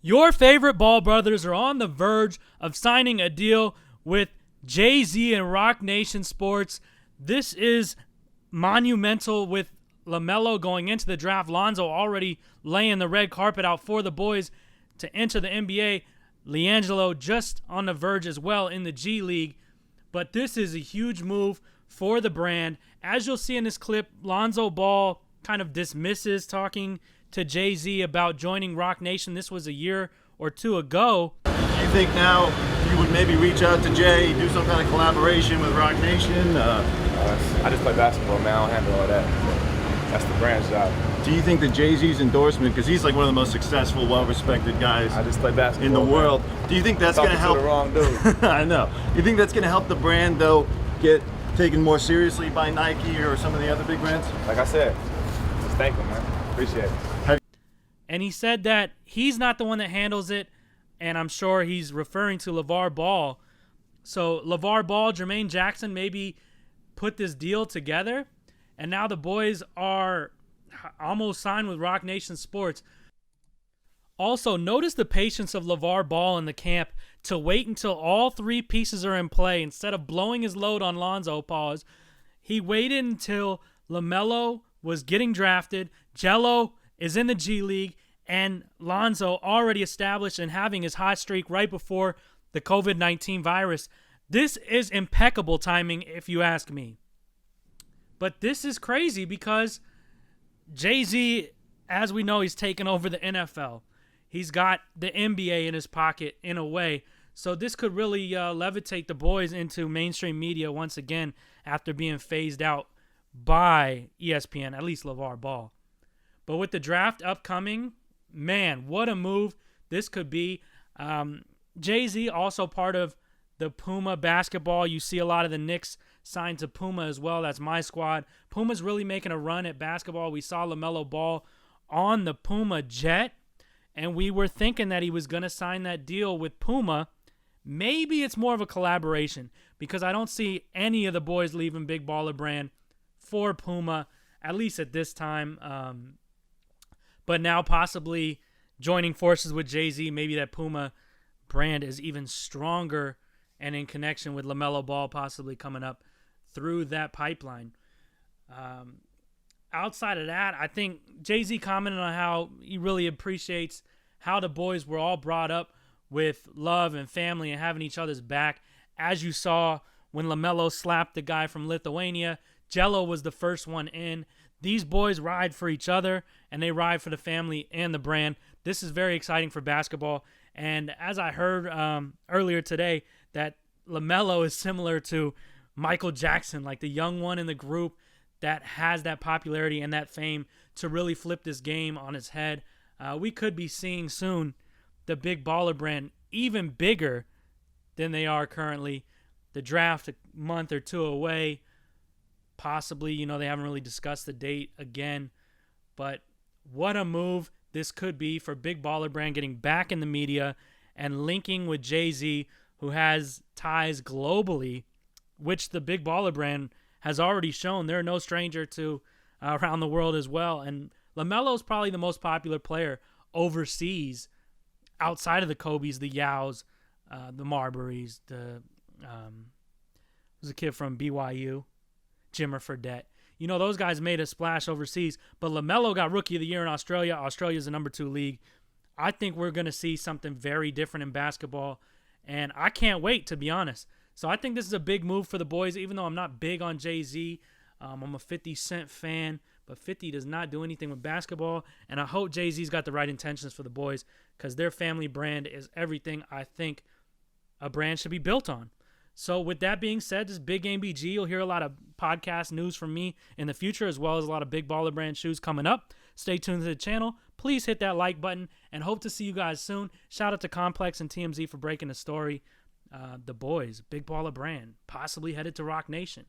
Your favorite Ball brothers are on the verge of signing a deal with Jay-Z and Rock Nation Sports. This is monumental with LaMelo going into the draft. Lonzo already laying the red carpet out for the boys to enter the NBA. LiAngelo just on the verge as well in the G League. But this is a huge move for the brand. As you'll see in this clip, Lonzo Ball kind of dismisses talking to Jay-Z about joining Rock Nation. This was a year or two ago. Do you think now you would maybe reach out to Jay, do some kind of collaboration with Rock Nation? I just play basketball, man. I don't handle all that. That's the brand's job. Do you think that Jay-Z's endorsement, because he's like one of the most successful, well-respected guys I just play basketball in the man. world, do you think that's going to help? To the wrong dude. I know. You think that's going to help the brand, though, get taken more seriously by Nike or some of the other big brands? Like I said, just thank him, man. Appreciate it. And he said that he's not the one that handles it, and I'm sure he's referring to LeVar Ball. So LeVar Ball, Jermaine Jackson maybe put this deal together, and now the boys are almost signed with Rock Nation Sports. Also, notice the patience of LeVar Ball in the camp to wait until all three pieces are in play. Instead of blowing his load on Lonzo, he waited until LaMelo was getting drafted, Jello is in the G League, and Lonzo already established and having his hot streak right before the COVID-19 virus. This is impeccable timing, if you ask me. But this is crazy because Jay-Z, as we know, he's taken over the NFL. He's got the NBA in his pocket in a way. So this could really levitate the boys into mainstream media once again after being phased out by ESPN, at least LeVar Ball. But with the draft upcoming, man, what a move this could be. Jay-Z also part of the Puma basketball. You see a lot of the Knicks signed to Puma as well. That's my squad. Puma's really making a run at basketball. We saw LaMelo Ball on the Puma jet, and we were thinking that he was going to sign that deal with Puma. Maybe it's more of a collaboration because I don't see any of the boys leaving Big Baller Brand for Puma, at least at this time. But now possibly joining forces with Jay-Z, maybe that Puma brand is even stronger and in connection with LaMelo Ball possibly coming up through that pipeline. Outside of that, I think Jay-Z commented on how he really appreciates how the boys were all brought up with love and family and having each other's back. As you saw when LaMelo slapped the guy from Lithuania, Jello was the first one in. These boys ride for each other, and they ride for the family and the brand. This is very exciting for basketball. And as I heard earlier today, that LaMelo is similar to Michael Jackson, like the young one in the group that has that popularity and that fame to really flip this game on its head. We could be seeing soon the Big Baller Brand even bigger than they are currently. The draft a month or two away. Possibly, they haven't really discussed the date again. But what a move this could be for Big Baller Brand getting back in the media and linking with Jay-Z, who has ties globally, which the Big Baller Brand has already shown. They're no stranger to around the world as well. And LaMelo is probably the most popular player overseas outside of the Kobe's, the Yaos, the Marburys, there's a kid from BYU, Jimmer Fredette. Those guys made a splash overseas, but LaMelo got Rookie of the Year in Australia. Australia's the number 2 league. I think we're going to see something very different in basketball, and I can't wait, to be honest. So I think this is a big move for the boys, even though I'm not big on Jay-Z. I'm a 50 Cent fan, but 50 does not do anything with basketball, and I hope Jay-Z's got the right intentions for the boys because their family brand is everything I think a brand should be built on. So with that being said, this is Big Game BG. You'll hear a lot of podcast news from me in the future, as well as a lot of Big Baller Brand shoes coming up. Stay tuned to the channel. Please hit that like button and hope to see you guys soon. Shout out to Complex and TMZ for breaking the story. The boys, Big Baller Brand, possibly headed to Rock Nation.